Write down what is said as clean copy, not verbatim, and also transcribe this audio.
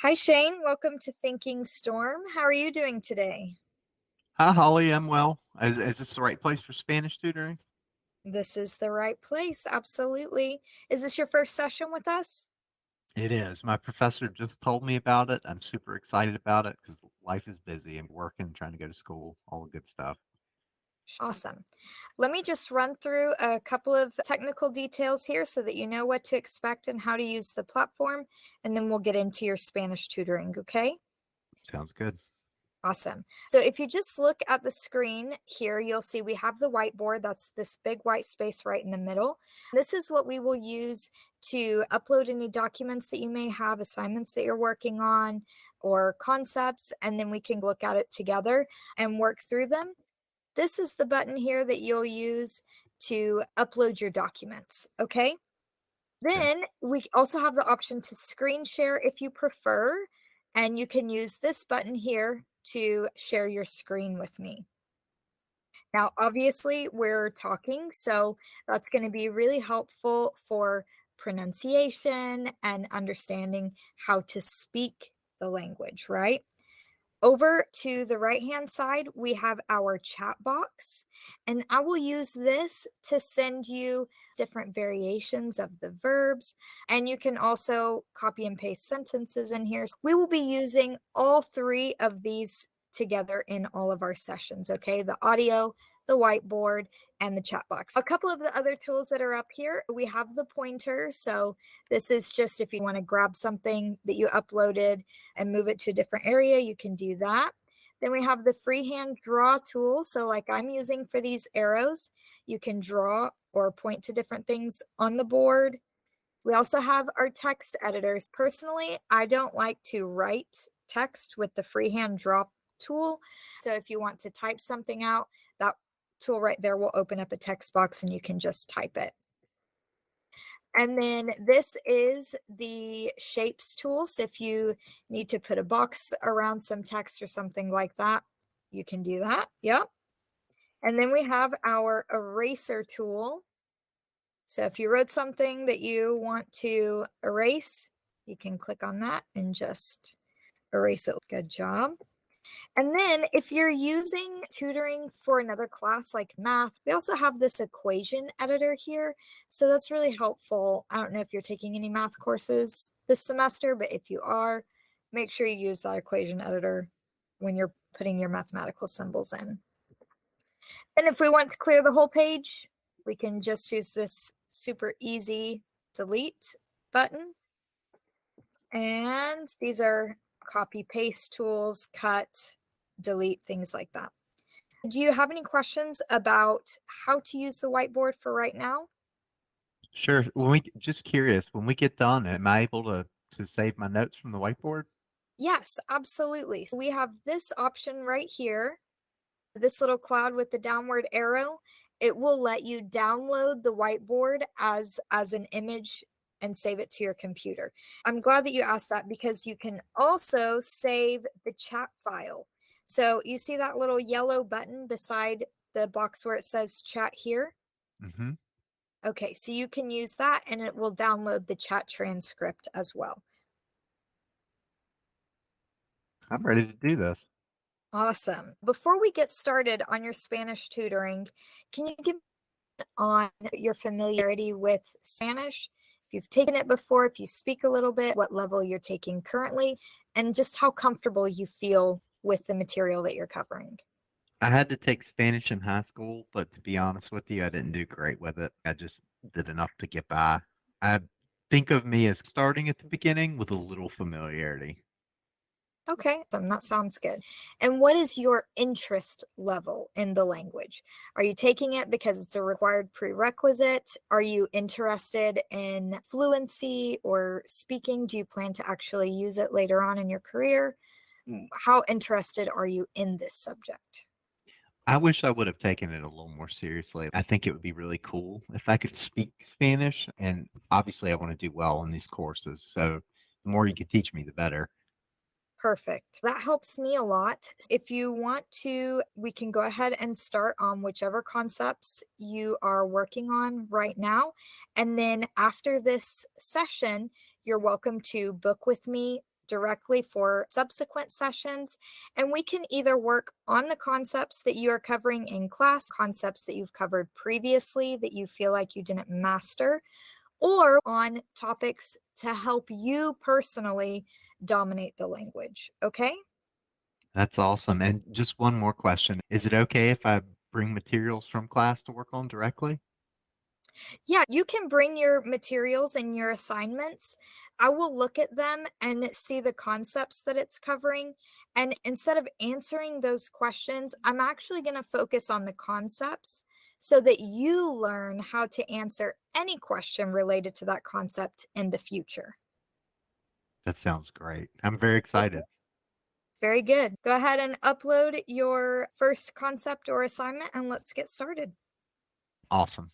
Hi, Shane. Welcome to Thinking Storm. How are you doing today? Hi, Holly. I'm well. Is this the right place for Spanish tutoring? This is the right place. Absolutely. Is this your first session with us? It is. My professor just told me about it. I'm super excited about it because life is busy. I'm working, trying to go to school, all the good stuff. Awesome. Let me just run through a couple of technical details here so that you know what to expect and how to use the platform, and then we'll get into your Spanish tutoring, okay? Sounds good. Awesome. So if you just look at the screen here, you'll see we have the whiteboard. That's this big white space right in the middle. This is what we will use to upload any documents that you may have, assignments that you're working on, or concepts, and then we can look at it together and work through them. This is the button here that you'll use to upload your documents, okay? Okay. Then we also have the option to screen share if you prefer, and you can use this button here to share your screen with me. Now, obviously, we're talking, so that's going to be really helpful for pronunciation and understanding how to speak the language, right? Over to the right-hand side, we have our chat box, and I will use this to send you different variations of the verbs, and you can also copy and paste sentences in here. We will be using all three of these together in all of our sessions, okay? The audio, the whiteboard, and the chat box. A couple of the other tools that are up here, we have the pointer. So this is just if you want to grab something that you uploaded and move it to a different area, you can do that. Then we have the freehand draw tool. So like I'm using for these arrows, you can draw or point to different things on the board. We also have our text editors. Personally, I don't like to write text with the freehand draw tool. So if you want to type something out, that tool right there will open up a text box and you can just type it. And then this is the shapes tool. So if you need to put a box around some text or something like that, you can do that. Yep. And then we have our eraser tool. So if you wrote something that you want to erase, you can click on that and just erase it. Good job. And then if you're using tutoring for another class like math, we also have this equation editor here. So that's really helpful. I don't know if you're taking any math courses this semester, but if you are, make sure you use that equation editor when you're putting your mathematical symbols in. And if we want to clear the whole page, we can just use this super easy delete button. And these are copy paste tools, cut, delete, things like that. Do you have any questions about how to use the whiteboard for right now? Sure. Just curious, when we get done, am I able to save my notes from the whiteboard? Yes, absolutely. So we have this option right here, this little cloud with the downward arrow. It will let you download the whiteboard as an image and save it to your computer. I'm glad that you asked that because you can also save the chat file. So you see that little yellow button beside the box where it says chat here? Mm-hmm. Okay, so you can use that and it will download the chat transcript as well. I'm ready to do this. Awesome. Before we get started on your Spanish tutoring, can you give me on your familiarity with Spanish? If you've taken it before, if you speak a little bit, what level you're taking currently, and just how comfortable you feel with the material that you're covering. I had to take Spanish in high school, but to be honest with you, I didn't do great with it. I just did enough to get by. I think of me as starting at the beginning with a little familiarity. Okay, that sounds good. And what is your interest level in the language? Are you taking it because it's a required prerequisite? Are you interested in fluency or speaking? Do you plan to actually use it later on in your career? How interested are you in this subject? I wish I would have taken it a little more seriously. I think it would be really cool if I could speak Spanish, and obviously I want to do well in these courses. So the more you can teach me, the better. Perfect. That helps me a lot. If you want to, we can go ahead and start on whichever concepts you are working on right now. And then after this session, you're welcome to book with me directly for subsequent sessions. And we can either work on the concepts that you are covering in class, concepts that you've covered previously that you feel like you didn't master, or on topics to help you personally dominate the language. Okay? That's awesome. And just one more question. Is it okay if I bring materials from class to work on directly? Yeah, you can bring your materials and your assignments. I will look at them and see the concepts that it's covering. And instead of answering those questions, I'm actually going to focus on the concepts so that you learn how to answer any question related to that concept in the future. That sounds great. I'm very Okay, excited. very good. Go ahead and upload your first concept or assignment and let's get started. Awesome.